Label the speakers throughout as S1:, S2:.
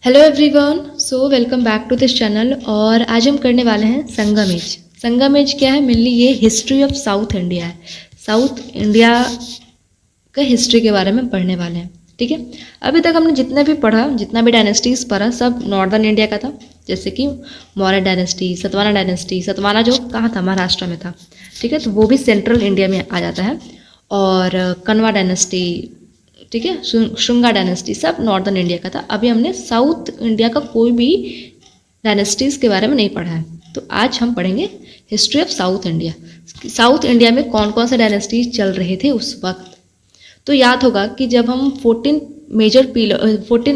S1: Hello everyone, so welcome back to this channel. और आज हम करने वाले हैं संगम एज। संगम एज क्या है? मेनली ये हिस्ट्री ऑफ साउथ इंडिया है। साउथ इंडिया का हिस्ट्री के बारे में पढ़ने वाले हैं। ठीक है, अभी तक हमने जितना भी पढ़ा, जितना भी डायनेस्टीज़ पढ़ा, सब नॉर्दर्न इंडिया का था। जैसे कि मौर्य डायनेस्टी, सतवाना डायनेस्टी। सतवाना जो कहाँ था? महाराष्ट्र में था। ठीक है, तो वो भी सेंट्रल इंडिया में आ जाता है। और कनवा डायनेस्टी, ठीक है, शुंगा डायनेस्टी, सब नॉर्दर्न इंडिया का था। अभी हमने साउथ इंडिया का कोई भी डायनेस्टीज़ के बारे में नहीं पढ़ा है। तो आज हम पढ़ेंगे history of south India. South India में कौन कौन से डायनेस्टीज चल रहे थे उस वक्त। तो याद होगा कि जब हम 14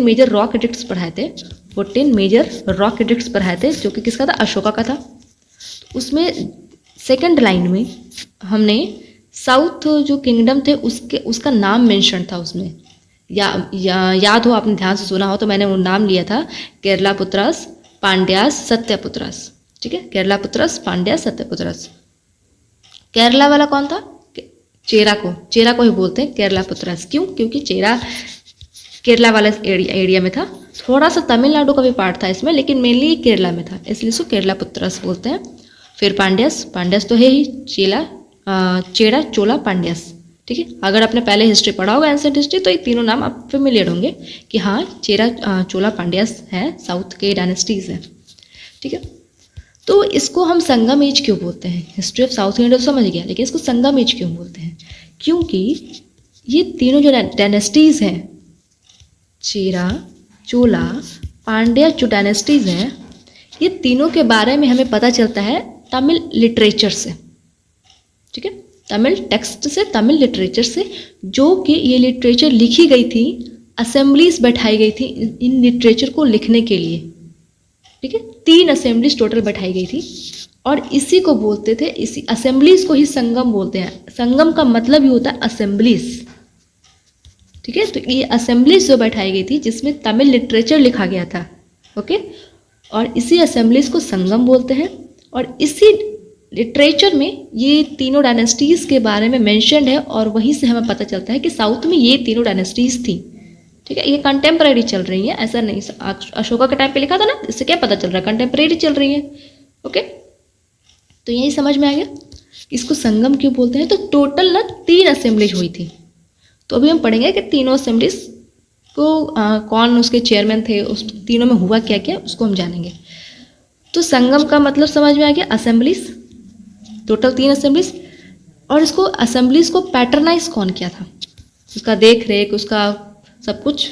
S1: मेजर रॉक एडिक्ट्स पढ़ाए थे, 14 मेजर रॉक एडिक्ट्स पढ़ाए थे, जो कि किसका था? अशोका का था। उसमें सेकंड लाइन में हमने साउथ जो किंगडम थे उसका नाम मेंशन था उसमें। याद हो, आपने ध्यान से सुना हो तो मैंने वो नाम लिया था, केरला पुत्रास, पांड्यास, सत्यपुत्रास। ठीक है, केरला पुत्रास, पांड्यास, सत्यपुत्रास। केरला वाला कौन था? चेरा को ही बोलते हैं केरला पुत्रास। क्यों? क्योंकि चेरा केरला वाला एरिया में था। थोड़ा सा तमिलनाडु का भी पार्ट था इसमें, लेकिन मेनली केरला में था, इसलिए इसको केरला पुत्रास बोलते हैं। फिर पांड्यास तो है ही, चेरा, चोला, पांड्यास। ठीक है, अगर आपने पहले हिस्ट्री पढ़ा होगा, एंसेंट हिस्ट्री, तो ये तीनों नाम आप फेमिलियर होंगे कि हाँ, चेरा, चोला, पांड्यास है, साउथ के डायनेस्टीज हैं। ठीक है, तो इसको हम संगम एज क्यों बोलते हैं? हिस्ट्री ऑफ साउथ इंडिया तो समझ गया, लेकिन इसको संगम एज क्यों बोलते हैं? क्योंकि ये तीनों जो डायनेस्टीज हैं, चेरा, चोला, पांड्या, जो डायनेस्टीज हैं, ये तीनों के बारे में हमें पता चलता है तमिल लिटरेचर से। ठीक है, तमिल टेक्स्ट से, तमिल लिटरेचर से, जो कि ये लिटरेचर लिखी गई थी, असेंबलीज बैठाई गई थी इन लिटरेचर को लिखने के लिए। ठीक है, 3 असेंबलीज टोटल बैठाई गई थी, और इसी को बोलते थे, इसी असेंबलीज को ही संगम बोलते हैं। संगम का मतलब ही होता है असेंबलीज। ठीक है, तो ये असेंबलीज जो बैठाई गई थी जिसमें तमिल लिटरेचर लिखा गया था। ओके, और इसी असेंबलीज को संगम बोलते हैं। और इसी लिटरेचर में ये तीनों डायनेस्टीज के बारे में मेंशन्ड है, और वहीं से हमें पता चलता है कि साउथ में ये तीनों डायनेस्टीज थी। ठीक है, ये कंटेम्प्रेरी चल रही है, ऐसा नहीं अशोका के टाइम पे लिखा था ना, इससे क्या पता चल रहा है? कंटेम्प्रेरी चल रही है। ओके, तो यही समझ में आ गया इसको संगम क्यों बोलते हैं। तो टोटल ना 3 असेंबलीज हुई थी। तो अभी हम पढ़ेंगे कि तीनों असेंबलीज को कौन उसके चेयरमैन थे, उस तीनों में हुआ क्या क्या, उसको हम जानेंगे। तो संगम का मतलब समझ में आ गया, असेंबलीज, टोटल 3 असेंबलीज। और इसको असेंबलीज को पैटर्नाइज कौन किया था? उसका देख रेख, उसका सब कुछ,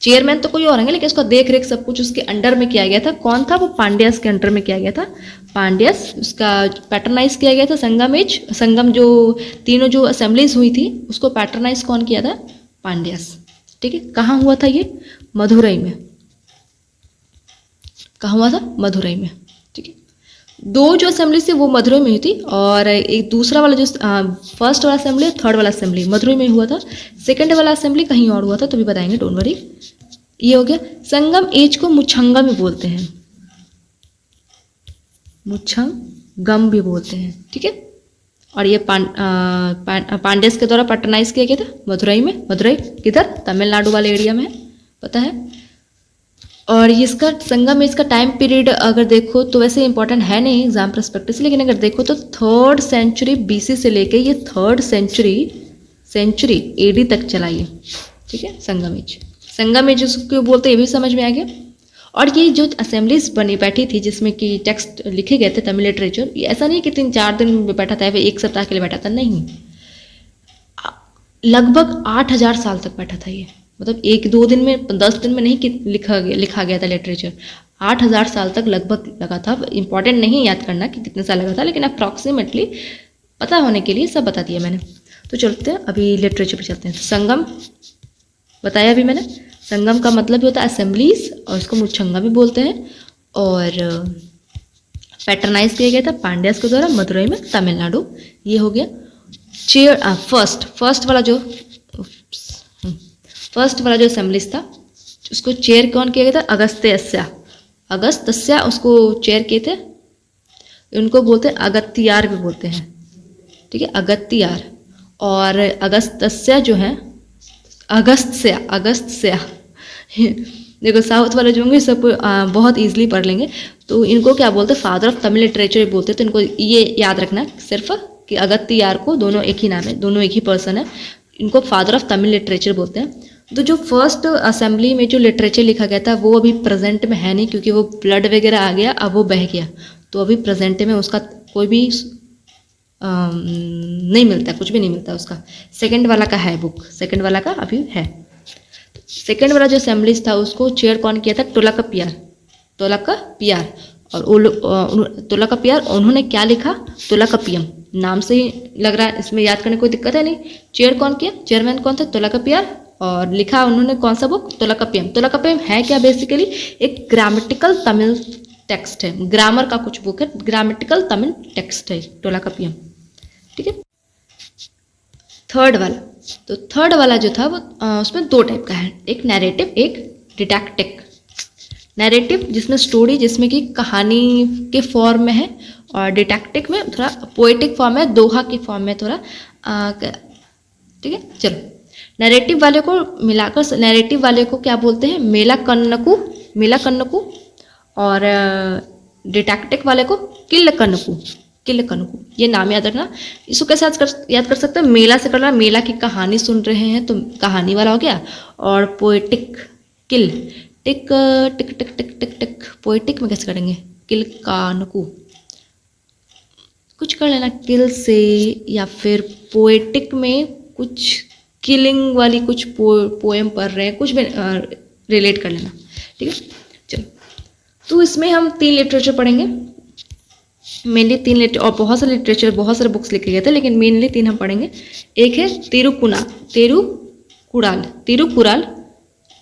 S1: चेयरमैन तो कोई और होंगे, लेकिन उसका देख रेख सब कुछ उसके अंडर में किया गया था। कौन था वो? पांड्यास के अंडर में किया गया था। पांड्यास, उसका पैटर्नाइज किया गया था संगम जो तीनों जो असेंबलीज हुई थी, उसको पैटर्नाइज कौन किया था? पांड्यास। ठीक है, कहाँ हुआ था ये? मदुरई में। कहाँ हुआ था? मदुरई में। ठीक है, 2 जो असेंबली थी वो मदुरई में हुई थी, और एक दूसरा वाला जो फर्स्ट वाला असेंबली, थर्ड वाला असेंबली मदुरई में हुआ था। सेकंड वाला असेंबली कहीं और हुआ था, तो भी बताएंगे, डोंट वरी। ये हो गया। संगम एज को मुच्छंगम भी बोलते हैं, मुच्छंगम भी बोलते हैं। ठीक है, और ये पांड्यास के द्वारा पैटर्नाइज किया गया था मदुरई में। मदुरई किधर? तमिलनाडु वाले एरिया में है, पता है। और इसका संगम एज का टाइम पीरियड अगर देखो तो वैसे इंपॉर्टेंट है नहीं एग्जाम परस्पेक्टिव से, लेकिन अगर देखो तो 3rd सेंचुरी BC से लेके ये 3rd सेंचुरी AD तक चला ये। ठीक है, संगम एज क्यों बोलते हैं ये भी समझ में आ गया। और ये जो असेंबलीज बनी बैठी थी जिसमें कि टेक्स्ट लिखे गए थे तमिल लिटरेचर, ये ऐसा नहीं कि 3-4 दिन में बैठा था, 1 सप्ताह के लिए बैठा था, नहीं, लगभग 8000 साल तक बैठा था ये। मतलब 1-2 दिन में, 10 दिन में नहीं कि लिखा गया था लिटरेचर, 8000 साल तक लगभग लगा था। इंपॉर्टेंट नहीं याद करना कि कितने साल लगा था, लेकिन अप्रॉक्सीमेटली पता होने के लिए सब बता दिया मैंने। तो चलते हैं अभी लिटरेचर पे चलते हैं। संगम बताया अभी मैंने, संगम का मतलब भी होता है असेंबलीज, और इसको मुच्छंगा भी बोलते हैं। और पैटर्नाइज किया गया था पांड्यास के द्वारा मदुरई में, तमिलनाडु। ये हो गया। फर्स्ट वाला जो असेंबलीज था, उसको चेयर कौन किया गया था? अगस्त्य उसको चेयर किए थे। उनको बोलते हैं अगत्यार भी बोलते हैं। ठीक है, अगत्यार। और अगस्त्य जो है, अगस्त्य देखो साउथ वाले जो होंगे सब बहुत ईजिली पढ़ लेंगे। तो इनको क्या बोलते हैं, फादर ऑफ तमिल लिटरेचर बोलते हैं। तो इनको ये याद रखना सिर्फ कि अगत्तियार को, दोनों एक ही नाम है, दोनों एक ही पर्सन है, इनको फादर ऑफ तमिल लिटरेचर बोलते हैं। तो जो फर्स्ट असेंबली में जो लिटरेचर लिखा गया था वो अभी प्रेजेंट में है नहीं, क्योंकि वो ब्लड वगैरह आ गया, अब वो बह गया। तो अभी प्रेजेंट में उसका कोई भी नहीं मिलता, कुछ भी नहीं मिलता उसका। सेकंड वाला का है बुक, सेकंड वाला का अभी है। सेकंड वाला जो असेंबलीज था उसको चेयर कौन किया था, टोलाकापियार, टोलाकापियार। और टोलाकापियार, उन्होंने क्या लिखा, टोलाकापियम, नाम से ही लग रहा है, इसमें याद करने कोई दिक्कत है नहीं। चेयर कौन किया, चेयरमैन कौन थे, टोलाकापियार। और लिखा उन्होंने कौन सा बुक, टोलाकापियम। टोलाकापियम है क्या, बेसिकली एक ग्रामेटिकल तमिल टेक्स्ट है, ग्रामर का कुछ बुक है, ग्रामेटिकल तमिल टेक्स्ट है टोलाकापियम। ठीक है। थर्ड वाला, तो थर्ड वाला जो था वो उसमें दो टाइप का है, एक नैरेटिव, एक डिडैक्टिक। नैरेटिव जिसमें स्टोरी, जिसमें कि कहानी के फॉर्म में है, और डिडैक्टिक में थोड़ा पोएटिक फॉर्म है, दोहा की फॉर्म में थोड़ा। ठीक है, चलो नैरेटिव वाले को मिलाकर, नैरेटिव वाले को क्या बोलते हैं, मेला कन्नकू, मेला कन्नकू। और डिडैक्टिक वाले को किल कन्नकू, किल कन्नकू। ये नाम याद रखना। इसको कैसे याद कर सकते हैं, मेला से करना, मेला की कहानी सुन रहे हैं तो कहानी वाला हो गया। और पोएटिक, किल, टिक टिक टिक टिक टिक टिक, पोएटिक में कैसे करेंगे, किल कानकू, कुछ कर लेना किल से, या फिर पोएटिक में कुछ किलिंग वाली कुछ पोएम पढ़ रहे हैं, कुछ भी रिलेट कर लेना। ठीक है, चलो। तो इसमें हम 3 लिटरेचर पढ़ेंगे, मेनली 3 लिटरेचर, और बहुत सारे लिटरेचर, बहुत सारे बुक्स लिखे गए थे, लेकिन मेनली 3 हम पढ़ेंगे। एक है तिरुकुराल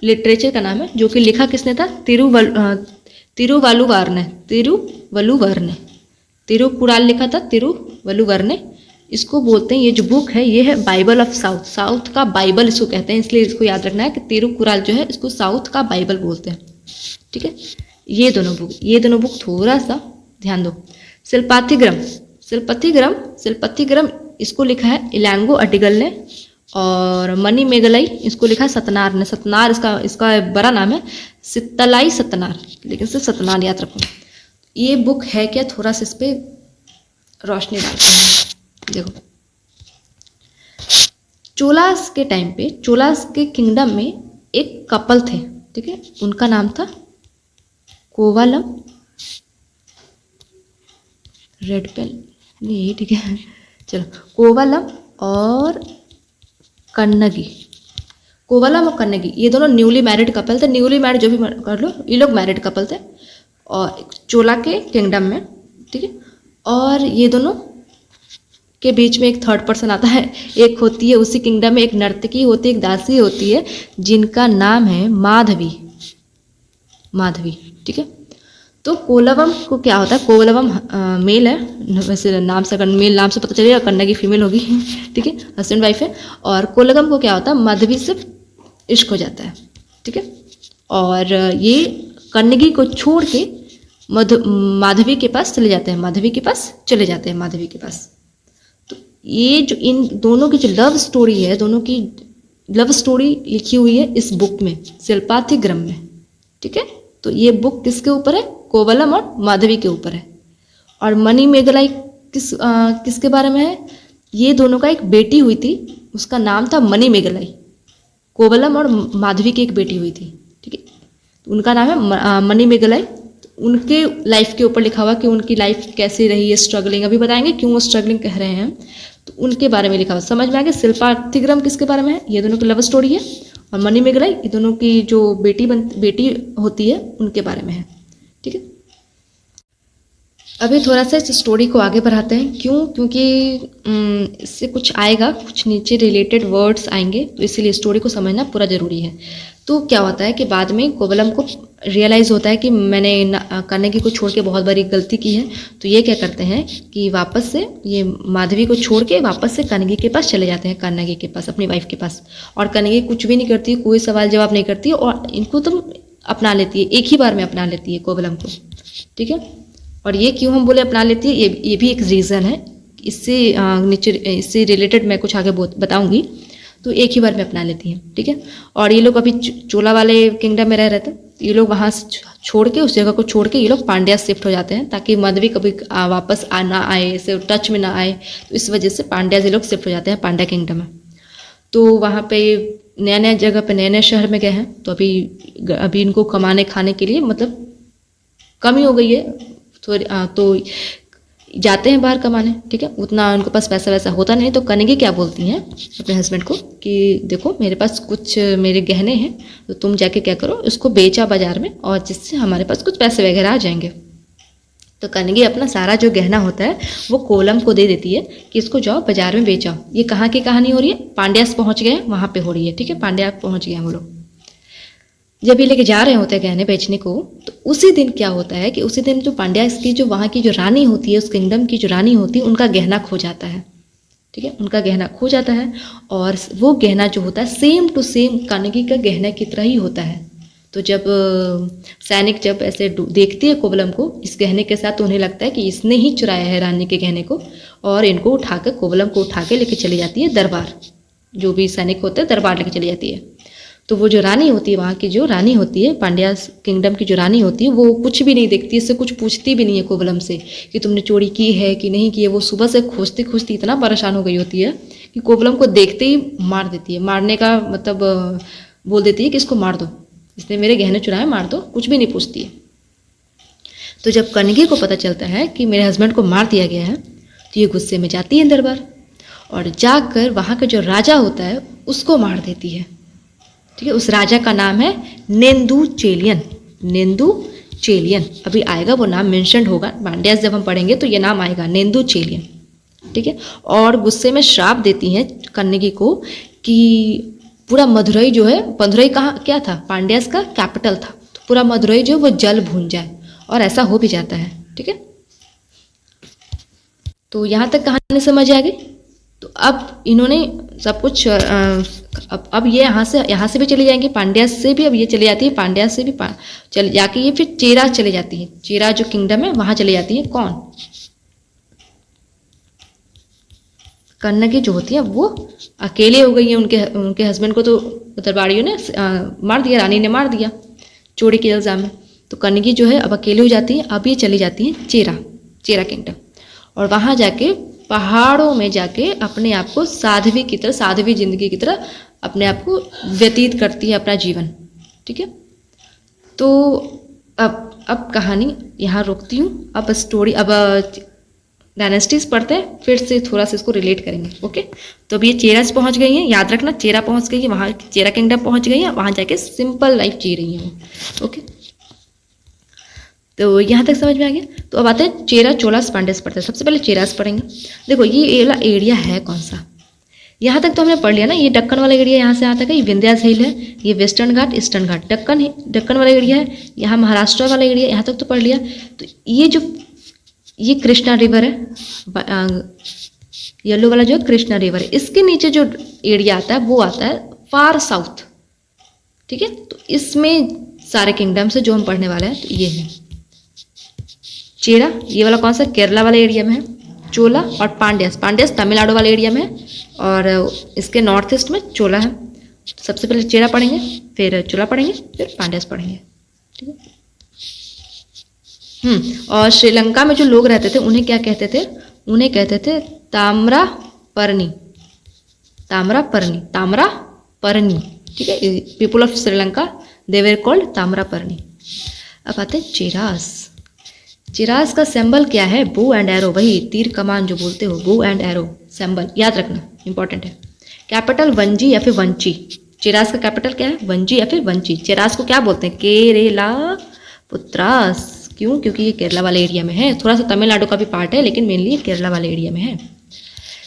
S1: लिटरेचर का नाम है, जो कि लिखा किसने था, तिरुवल्लुवर ने, तिरुकुराल लिखा था तिरुवल्लुवर ने। इसको बोलते हैं, ये जो बुक है ये है बाइबल ऑफ साउथ, साउथ का बाइबल इसको कहते हैं, इसलिए इसको याद रखना है कि तिरुकुराल जो है इसको साउथ का बाइबल बोलते हैं। ठीक है, ये दोनों बुक थोड़ा सा ध्यान दो। शिल्पथिग्रम इसको लिखा है इलांगो अडिगल ने, और मनी मेघलाई इसको लिखा है सतनार ने। सतनार इसका बड़ा नाम है, सित्तलाई सतनार, लेकिन सिर्फ सतनार याद रखो। ये बुक है क्या, थोड़ा सा इस पर रोशनी डालते हैं। देखो, चोलास के टाइम पे, चोलास के किंगडम में एक कपल थे, ठीक है, उनका नाम था कोवलम, रेड पेन नहीं, ठीक है, चलो, कोवलम और कन्नगी। कोवलम और कन्नगी ये दोनों न्यूली मैरिड कपल थे, न्यूली मैरिड जो भी कर लो, ये लोग मैरिड कपल थे और चोला के किंगडम में। ठीक है, और ये दोनों के बीच में एक थर्ड पर्सन आता है। एक होती है उसी किंगडम में एक नर्तकी होती है, एक दासी होती है, जिनका नाम है माधवी। ठीक है, तो कोवलम को क्या होता है, कोवलम मेल है, वैसे नाम से, मेल नाम से पता चलेगा, कन्नगी फीमेल होगी। ठीक है, हस्बैंड वाइफ है। और कोवलम को क्या होता है, माधवी से इश्क हो जाता है। ठीक है, और ये कन्नगी को छोड़ के माधवी के पास चले जाते हैं, माधवी के पास। तो ये जो इन दोनों की जो लव स्टोरी है, दोनों की लव स्टोरी लिखी हुई है इस बुक में, शिल्पाथिग्रम में। ठीक है, तो ये बुक किसके ऊपर है, कोवलम और माधवी के ऊपर है। और मनी मेघलाई किसके बारे में है, ये दोनों का एक बेटी हुई थी, उसका नाम था मनी मेघलाई। कोवलम और माधवी की एक बेटी हुई थी। ठीक है, तो उनका नाम है मनी मेघलाई। उनके लाइफ के ऊपर लिखा हुआ कि उनकी लाइफ कैसी रही है, स्ट्रगलिंग, अभी बताएंगे क्यों वो स्ट्रगलिंग कह रहे हैं, तो उनके बारे में लिखा हुआ। समझ में आ गया, शिल्पाथिग्रम किसके बारे में है, ये दोनों की लव स्टोरी है, और मनी मेघलाई ये दोनों की जो बेटी होती है उनके बारे में है। ठीक है, अभी थोड़ा सा इस स्टोरी को आगे बढ़ाते हैं। क्योंकि इससे कुछ आएगा, कुछ नीचे रिलेटेड वर्ड्स आएंगे, तो इसीलिए स्टोरी को समझना पूरा ज़रूरी है। तो क्या होता है कि बाद में कोवलम को रियलाइज़ होता है कि मैंने कन्नगी को छोड़ के बहुत बड़ी गलती की है। तो ये क्या करते हैं कि वापस से ये माधवी को छोड़ के वापस से कन्नगी के पास चले जाते हैं, कन्नगी के पास, अपनी वाइफ के पास। और कन्नगी कुछ भी नहीं करती, कोई सवाल जवाब नहीं करती, और इनको तो अपना लेती है, एक ही बार में अपना लेती है कोवलम को। ठीक है, और ये क्यों हम बोले अपना लेती है, ये भी एक रीज़न है। इससे नीचे इससे रिलेटेड मैं कुछ आगे बताऊंगी। तो एक ही बार में अपना लेती हैं, ठीक है। और ये लोग अभी चोला वाले किंगडम में रह रहे थे, ये लोग वहाँ से छोड़ के, उस जगह को छोड़ के ये लोग पांड्या शिफ्ट हो जाते हैं, ताकि माधवी कभी वापस ना आए, इसे टच में ना आए, तो इस वजह से पांड्या ये लोग शिफ्ट हो जाते हैं पांड्या किंगडम में। तो वहाँ पे नया नया जगह पे, नए नए शहर में गए हैं, तो अभी इनको कमाने खाने के लिए मतलब कमी हो गई है थोड़ी, तो जाते हैं बाहर कमाने, ठीक है। उतना उनके पास पैसा वैसा होता नहीं, तो कनेगी क्या बोलती हैं अपने हस्बैंड को कि देखो मेरे पास कुछ मेरे गहने हैं, तो तुम जाके क्या करो, इसको बेचा बाजार में, और जिससे हमारे पास कुछ पैसे वगैरह आ जाएंगे। तो कनेगी अपना सारा जो गहना होता है वो कोलम को दे देती है कि इसको जाओ बाजार में बेचाओ। ये कहाँ की कहानी हो रही है, पांड्यास पहुँच गए वहाँ पे हो रही है, ठीक है। पांड्या पहुँच गए हैं वो लोग। जब ये लेके जा रहे होते हैं गहने बेचने को, तो उसी दिन क्या होता है कि उसी दिन जो पांड्या की जो वहाँ की जो रानी होती है, उस किंगडम की जो रानी होती है, उनका गहना खो जाता है, ठीक है। उनका गहना खो जाता है, और वो गहना जो होता है सेम टू सेम कनेगी का गहना की तरह ही होता है। तो जब सैनिक जब ऐसे देखती है कोवलम को इस गहने के साथ, तो उन्हें लगता है कि इसने ही चुराया है रानी के गहने को, और इनको उठाकर, कोवलम को उठा के लेके चली जाती है दरबार। जो भी सैनिक होते हैं दरबार लेके चली जाती है। तो वो जो रानी होती है, वहाँ की जो रानी होती है, पांड्या किंगडम की जो रानी होती है, वो कुछ भी नहीं देखती, इससे कुछ पूछती भी नहीं है कोवलम से कि तुमने चोरी की है कि नहीं की है। वो सुबह से खोजती खोजती इतना परेशान हो गई होती है कि कोवलम को देखते ही मार देती है। मारने का मतलब बोल देती है कि इसको मार दो, इसने मेरे गहने चुराए, मार दो, कुछ भी नहीं पूछती है। तो जब कनेगी को पता चलता है कि मेरे हस्बैंड को मार दिया गया है, तो ये गुस्से में जाती है दरबार, और जाकर वहाँ का जो राजा होता है उसको मार देती है, ठीक है। उस राजा का नाम है नेंदू चेलियन। नेंदू चेलियन, अभी आएगा वो नाम मेंशन होगा, पांड्यास जब हम पढ़ेंगे तो ये नाम आएगा, नेंदू चेलियन, ठीक है। और गुस्से में श्राप देती हैं कनेगी को कि पूरा मदुरई जो है, मदुरई कहाँ क्या था, पांड्यास का कैपिटल था, तो पूरा मदुरई जो वो जल भून जाए, और ऐसा हो भी जाता है, ठीक है। तो यहाँ तक कहानी समझ आ गई। तो अब इन्होंने सब कुछ अब ये यहाँ से भी चली जाएंगी, पांड्यास से भी अब ये चली जाती है, पांड्यास से भी चल जाके ये फिर चेरा चले जाती है। चेरा जो किंगडम है वहाँ चली जाती है। कौन, कन्नगी जो होती है वो अकेले हो गई है। उनके हस्बैंड को तो दरबारियों ने मार दिया, रानी ने मार दिया चोरी के इल्ज़ाम में। तो कन्नगी जो है अब अकेले हो जाती है। अब ये चली जाती है चेरा किंगडम, और वहाँ जाके पहाड़ों में जाके अपने आप को साध्वी की तरह, साध्वी जिंदगी की तरह अपने आप को व्यतीत करती है, अपना जीवन, ठीक है। तो अब कहानी यहाँ रोकती हूँ। अब स्टोरी, अब डायनेस्टीज पढ़ते हैं, फिर से थोड़ा सा इसको रिलेट करेंगे, ओके। तो अब ये चेरा से पहुँच गई हैं, याद रखना, चेरा पहुँच गई है, वहाँ चेरा किंगडम पहुँच गई है, वहाँ जाके सिंपल लाइफ जी रही हैं वो, ओके। तो यहाँ तक समझ में आ गया। तो अब आते हैं चेरा चोलास पांड्यास पढ़ते हैं। सबसे पहले चेरास पढ़ेंगे। देखो ये वाला एरिया है कौन सा, यहाँ तक तो हमने पढ़ लिया ना। ये दक्कन वाला एरिया यहाँ से आता है, ये विंध्यास हिल है, ये वेस्टर्न घाट, ईस्टर्न घाट, दक्कन वाला एरिया है, यहाँ महाराष्ट्र वाला एरिया, यहाँ तक तो पढ़ लिया। तो ये कृष्णा रिवर है, येलो वाला जो कृष्णा रिवर है, इसके नीचे जो एरिया आता है वो आता है फार साउथ, ठीक है। तो इसमें सारे किंगडम से जो हम पढ़ने वाले हैं, तो ये है चेरा, ये वाला कौन सा, केरला वाले एरिया में है। चोला और पांड्यास तमिलनाडु वाले एरिया में है, और इसके नॉर्थ ईस्ट में चोला है। सबसे पहले चेरा पढ़ेंगे, फिर चोला पढ़ेंगे, फिर पांड्यास पढ़ेंगे, ठीक है। और श्रीलंका में जो लोग रहते थे उन्हें क्या कहते थे, उन्हें कहते थे ताम्रपर्णी, ठीक है। People of Sri Lanka they were called Tamraparni. अब आते हैं चिरास का सिंबल क्या है, बो एंड एरो, वही तीर कमान जो बोलते हो, बो एंड एरो सिंबल याद रखना, इंपॉर्टेंट है। कैपिटल वंजी या फिर वंची, चिरास का कैपिटल क्या है, वंजी या फिर वंची। चिरास को क्या बोलते हैं, केरेला पुत्रास, क्यों, क्योंकि ये केरला वाले एरिया में है। थोड़ा सा तमिलनाडु का भी पार्ट है, लेकिन मेनली केरला वाले एरिया में है।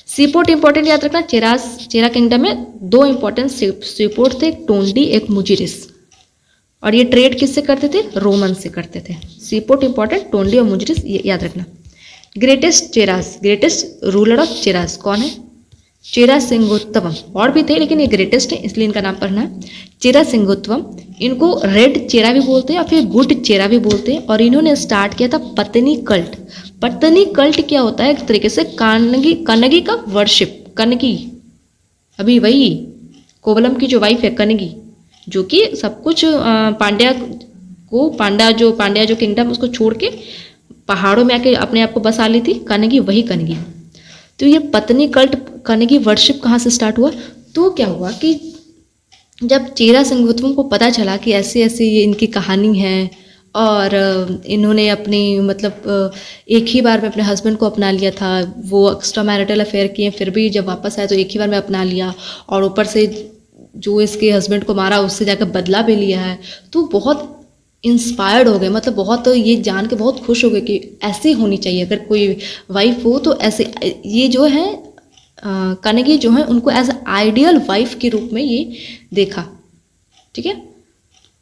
S1: सीपोर्ट इंपॉर्टेंट याद रखना। चेरा किंगडम में 2 इंपॉर्टेंट सीपोर्ट थे, एक टोंडी, एक मुजिरिस। और ये ट्रेड किससे करते थे, रोमन से करते थे। सीपोर्ट इंपॉर्टेंट, टोंडी और मुजिरिस, ये याद रखना। ग्रेटेस्ट रूलर ऑफ चेरास कौन है, चेरा सिंगोत्तवम। और भी थे लेकिन ये ग्रेटेस्ट है, इसलिए इनका नाम पढ़ना है, चेरा सिंगोत्तवम। इनको रेड चेरा भी बोलते हैं और फिर गुड चेरा भी बोलते हैं। और इन्होंने स्टार्ट किया था पत्नी कल्ट। पत्नी कल्ट क्या होता है, एक तरीके से कन्नगी का वर्शिप, कन्नगी अभी वही कोवलम की जो वाइफ है कनगी, जो कि सब कुछ पांड्या जो किंगडम उसको छोड़ के पहाड़ों में आके अपने आप को बसा ली थी, कनगी वही कनगी। तो ये पत्नी कल्ट कनगी वर्शिप कहाँ से स्टार्ट हुआ? तो क्या हुआ कि जब चेरा संगोत्वम को पता चला कि ऐसे ऐसे ये इनकी कहानी है और इन्होंने अपनी मतलब एक ही बार में अपने हस्बैंड को अपना लिया था, वो एक्स्ट्रा मैरिटल अफेयर किए, फिर भी जब वापस आए तो एक ही बार में अपना लिया, और ऊपर से जो इसके हस्बैंड को मारा उससे जाकर बदला भी लिया है, तो बहुत इंस्पायर्ड हो गए, मतलब बहुत ये जान के बहुत खुश हो गए कि ऐसी होनी चाहिए, अगर कोई वाइफ हो तो ऐसे। ये जो है कनगी जो है उनको एज आइडियल वाइफ के रूप में ये देखा, ठीक है,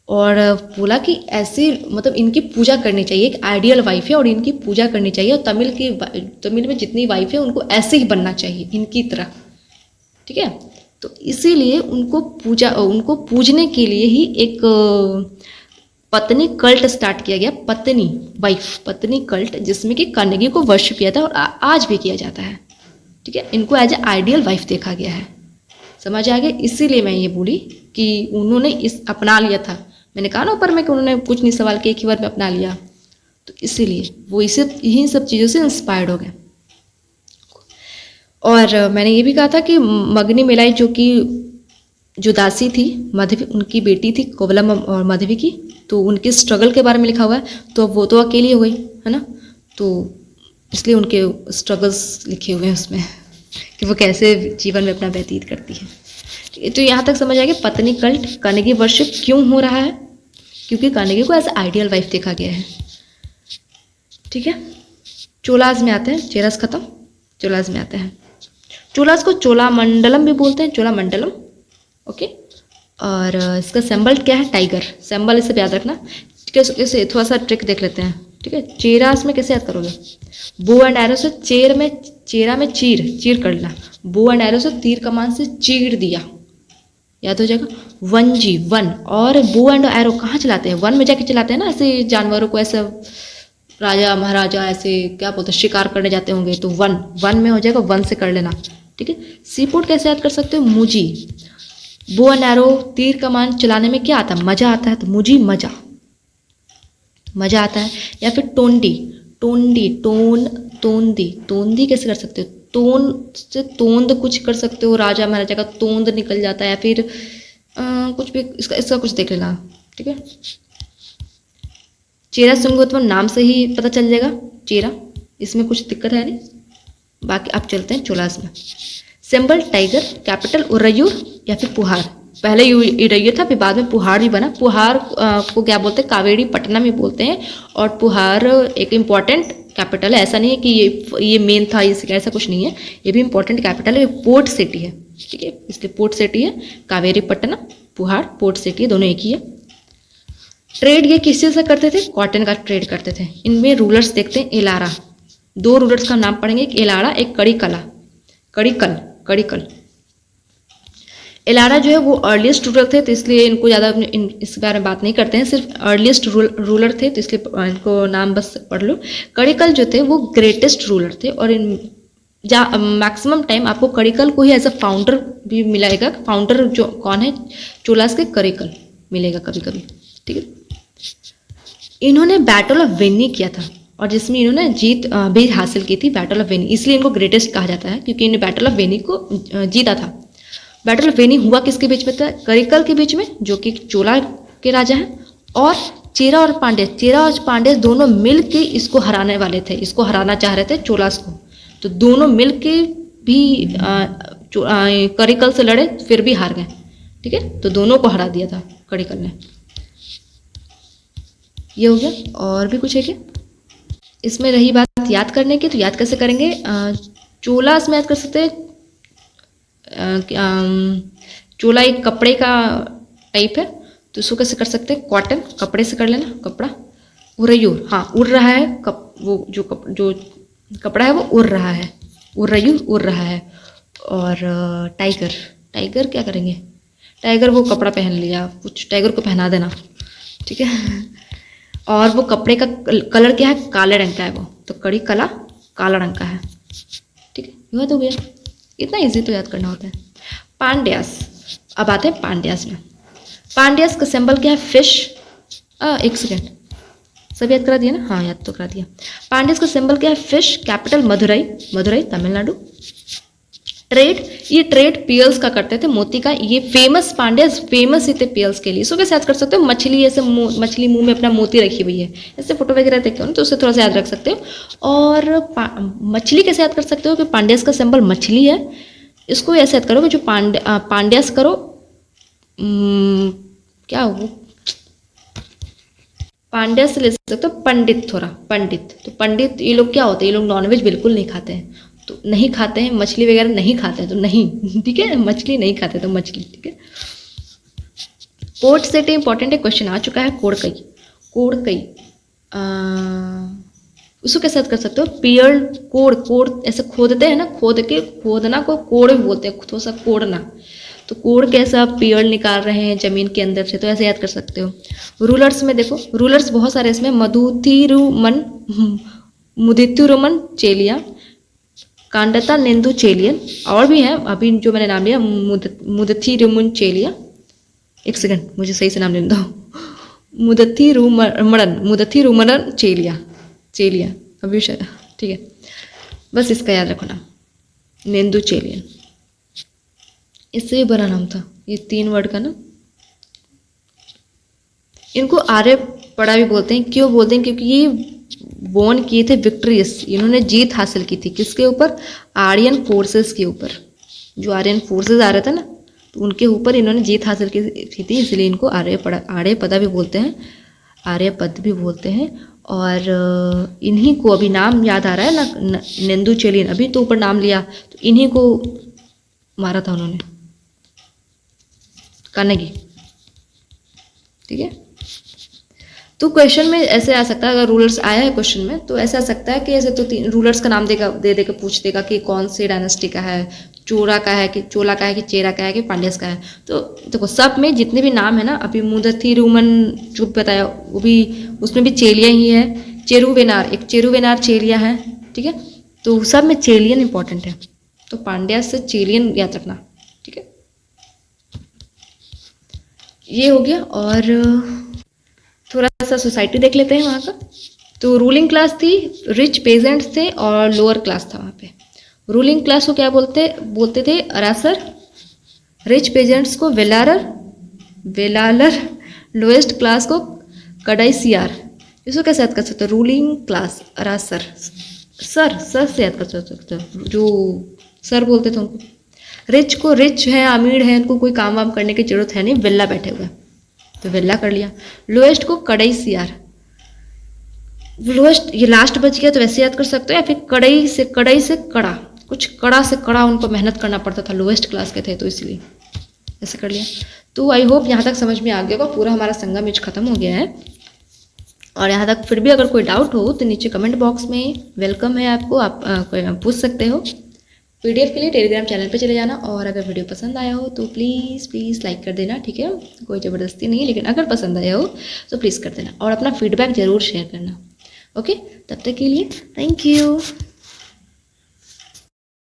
S1: और बोला कि ऐसी मतलब इनकी पूजा करनी चाहिए, एक आइडियल वाइफ है और इनकी पूजा करनी चाहिए, और तमिल में जितनी वाइफ है उनको ऐसे ही बनना चाहिए इनकी तरह, ठीक है। तो इसीलिए उनको पूजने के लिए ही एक पत्नी कल्ट स्टार्ट किया गया, पत्नी कल्ट, जिसमें कि कनगी को वर्शिप किया था और आज भी किया जाता है, ठीक है। इनको एज ए आइडियल वाइफ देखा गया है, समझ आ गया। इसीलिए मैं ये बोली कि उन्होंने इस अपना लिया था, मैंने कहा ना ऊपर में कि उन्होंने कुछ नहीं सवाल किया, एक ही बार में अपना लिया, तो इसीलिए वो इन्हीं सब चीज़ों से इंस्पायर्ड हो गए। और मैंने ये भी कहा था कि मगनी मेलाई जो दासी थी माधवी, उनकी बेटी थी कोवलम और माधवी की, तो उनके स्ट्रगल के बारे में लिखा हुआ है, तो वो तो अकेली हो गई है ना, तो इसलिए उनके स्ट्रगल्स लिखे हुए हैं उसमें कि वो कैसे जीवन में अपना व्यतीत करती है। तो यहाँ तक समझ आएगा पत्नी कल्ट कनगी वर्शिप क्यों हो रहा है, क्योंकि कनगी को एज आइडियल वाइफ देखा गया है, ठीक है। चोलाज में आते हैं, चेरस खत्म, चोलाज में आते हैं। चोलाज को चोलामंडलम भी बोलते हैं, चोलामंडलम, ओके। और इसका सिंबल क्या है? टाइगर, सिंबल इसे याद रखना, ठीक है। इसे थोड़ा सा ट्रिक देख लेते हैं, ठीक है। चेरास में कैसे याद करोगे? बो एंड एरो से चेरा में चीर कर लेना, बो एंड एरो से तीर कमान से चीर दिया, याद हो जाएगा। वन, और बो एंड एरो कहाँ चलाते हैं? वन में जाके चलाते हैं ना, ऐसे जानवरों को, ऐसे राजा महाराजा ऐसे क्या बोलते हैं, शिकार करने जाते होंगे, तो वन में हो जाएगा, वन से कर लेना, ठीक है। सीपोर्ट कैसे याद कर सकते हो? मुजी, बो एंड एरो तीर कमान चलाने में क्या आता है? मजा आता है, तो मुझी मजा आता है। या फिर तोंदी कैसे कर सकते हो? से तोंद कुछ कर सकते हो, राजा महाराजा का तोंद निकल जाता है, या फिर कुछ भी इसका कुछ देख लेना, ठीक है। चेरा संगोत्वम नाम से ही पता चल जाएगा, चेरा, इसमें कुछ दिक्कत है नहीं। बाकी आप चलते हैं चोलास में। सिंबल टाइगर, कैपिटल उरैयूर या फिर पुहार, पहले उरैयूर था, फिर बाद में पुहार भी बना। पुहार को क्या बोलते हैं? कावेरी पट्टनम भी बोलते हैं, और पुहार एक इम्पॉर्टेंट कैपिटल है, ऐसा नहीं है कि ये मेन था, ये ऐसा कुछ नहीं है, ये भी इम्पॉर्टेंट कैपिटल है, पोर्ट सिटी है, ठीक है, इसलिए पोर्ट सिटी है। कावेरी पट्टनम, पुहार पोर्ट सिटी, दोनों एक ही है। ट्रेड ये किस चीज़ से करते थे? कॉटन का ट्रेड करते थे। इनमें रूलर्स देखते हैं, एलारा, दो रूलर्स का नाम पढ़ेंगे, एक एलारा, एक कड़िकल। एलारा जो है वो अर्लीस्ट रूलर थे, तो इसलिए इनको ज़्यादा इस बारे में बात नहीं करते हैं, सिर्फ अर्लीस्ट रूलर थे, तो इसलिए इनको नाम बस पढ़ लो। कड़िकल जो थे वो ग्रेटेस्ट रूलर थे, और मैक्सिमम टाइम आपको कड़िकल को ही एज अ फाउंडर भी मिलेगा। फाउंडर जो कौन है? चोलास के कड़िकल मिलेगा कभी कभी, ठीक है। इन्होंने बैटल ऑफ वेनी किया था, और जिसमें इन्होंने जीत भी हासिल की थी, बैटल ऑफ वेनी, इसलिए इनको ग्रेटेस्ट कहा जाता है, क्योंकि इन्होंने बैटल ऑफ वेनी को जीता था। बैटल ऑफ वेनी हुआ किसके बीच में था? करिकल के बीच में, जो कि चोला के राजा हैं, और चेरा और पांड्य दोनों मिल के इसको हराने वाले थे, इसको हराना चाह रहे थे चोलास को, तो दोनों मिल के भी करिकल से लड़े, फिर भी हार गए, ठीक है। तो दोनों को हरा दिया था करिकल ने। ये हो गया। और भी कुछ है क्या इसमें? रही बात याद करने की, तो याद कैसे करेंगे? चोलास में याद कर सकते हैं, चोला एक कपड़े का टाइप है, तो इसको कैसे कर सकते हैं? कॉटन, कपड़े से कर लेना, कपड़ा। उरैयूर, हाँ, उड़ रहा है, वो जो कपड़ा है वो उड़ रहा है, उरैयूर उड़ रहा है। और टाइगर क्या करेंगे? टाइगर वो कपड़ा पहन लिया, कुछ टाइगर को पहना देना, ठीक है। और वो कपड़े का कलर क्या है? काले रंग का है वो, तो कड़ी कला काला रंग का है, ठीक है। याद हो गया, इतना इजी तो याद करना होता है। अब आते हैं पांड्यास में। पांड्यास का सिंबल क्या है? फिश। एक सेकेंड, सब याद करा दिया ना? हाँ याद तो करा दिया। पांड्यास का सिंबल क्या है? Fish. Capital Madurai, Madurai Tamil Nadu. Trade, ये ट्रेड पियर्स का करते थे, मोती का। ये फेमस, पांड्यास फेमस ही थे पियर्स के लिए। सो कैसे याद कर सकते हो? मछली, ऐसे मछली मुंह में अपना मोती रखी हुई है, ऐसे फोटो वगैरह देखे हो ना, तो उससे थोड़ा सा याद रख सकते हो। और मछली कैसे याद कर सकते हो कि पांड्यास का सिंबल मछली है। इसको ऐसे याद करो कि जो पांड्यास करो, क्या वो पांड्या से ले सकते हो पंडित, थोड़ा पंडित। तो पंडित ये लोग क्या होते हैं? ये लोग नॉनवेज बिल्कुल नहीं खाते हैं, तो नहीं खाते हैं, मछली वगैरह नहीं खाते हैं, तो नहीं, ठीक है, मछली नहीं खाते तो मछली, ठीक है। कोड सेट इंपॉर्टेंट है, क्वेश्चन आ चुका है। कोड कई, कोड कई, उसको कैसे याद कर सकते हो? पियर कोड, कोड ऐसे खोदते हैं ना, खोद के, खोदना को कोड भी बोलते हैं, थोड़ा सा कोड़ना। तो कोड कैसा पेड़ निकाल रहे हैं जमीन के अंदर से, तो ऐसे याद कर सकते हो। रूलर्स में देखो, रूलर्स बहुत सारे इसमें, मधुथिरुमन, मुदित्युरुमन चेलिया, कांडता नेंदु चेलियन, और भी हैं अभी जो मैंने नाम लिया, मुदथिरुमन चेलिया। एक सेकंड, मुझे सही से नाम लेने दो। मुदथिरुमन चेलिया, चेलिया अभी शायद, ठीक है, बस इसका याद रखो नाम, नेंदु चेलियन। इससे भी बड़ा नाम था ये, 3 वर्ड का ना। इनको आर्य पड़ा भी बोलते हैं। क्यों बोलते हैं? क्योंकि ये बोर्न किए थे विक्ट्रियस, इन्होंने जीत हासिल की थी किसके ऊपर? आर्यन फोर्सेस के ऊपर। जो आर्यन फोर्सेस आ रहे थे ना, तो उनके ऊपर इन्होंने जीत हासिल की थी, इसलिए इनको आर्य पदा भी बोलते हैं, आर्य पद भी बोलते हैं। और इन्हीं को अभी नाम याद आ रहा है ना, नेंदु चेलियन, अभी तो ऊपर नाम लिया, तो इन्हीं को मारा था उन्होंने, कानेगी, ठीक है। तो क्वेश्चन में ऐसे आ सकता है, अगर रूलर्स आया है क्वेश्चन में, तो ऐसे आ सकता है कि ऐसे तो रूलर्स का नाम दे देकर पूछ देगा कि कौन से डायनेस्टी का है, चोला का है कि चोला का है कि चेरा का है कि पांड्यास का है। तो देखो सब में जितने भी नाम है ना, अभी मुदथिरुमन जो बताया वो भी, उसमें भी चेलिया ही है। चेरुवेनार, एक चेरुवेनार चेलिया है, ठीक है। तो सब में चेलियन इंपॉर्टेंट है, तो पांड्यास से चेलियन याद रखना, ठीक है। ये हो गया। और थोड़ा सा सोसाइटी देख लेते हैं वहाँ का। तो रूलिंग क्लास थी, रिच पेजेंट्स थे और लोअर क्लास था वहाँ पे। रूलिंग क्लास को क्या बोलते थे? अरासर। रिच पेजेंट्स को वेलालर, लोएस्ट क्लास को कडाइसियार। इसको कैसे याद कर सकते हो? रूलिंग क्लास अरासर, सर से याद कर सकते हो, जो सर बोलते थे उनको। रिच को, रिच है, अमीर है, उनको कोई काम वाम करने की जरूरत है नहीं, वेला बैठे हुए, तो वेला कर लिया। लोएस्ट को कड़ाईसियार, लोएस्ट ये लास्ट बच गया, तो वैसे याद कर सकते हो, या फिर कड़ाई से कड़ा, कुछ कड़ा से कड़ा उनको मेहनत करना पड़ता था, लोएस्ट क्लास के थे, तो इसलिए ऐसे कर लिया। तो आई होप यहाँ तक समझ में आ गया होगा। पूरा हमारा संगम यूज खत्म हो गया है। और यहाँ तक फिर भी अगर कोई डाउट हो तो नीचे कमेंट बॉक्स में वेलकम है आपको, आप पूछ सकते हो। पीडीएफ के लिए टेलीग्राम चैनल पे चले जाना। और अगर वीडियो पसंद आया हो तो प्लीज़ लाइक कर देना, ठीक है। कोई ज़बरदस्ती नहीं है, लेकिन अगर पसंद आया हो तो प्लीज़ कर देना, और अपना फीडबैक ज़रूर शेयर करना। ओके, तब तक के लिए थैंक यू।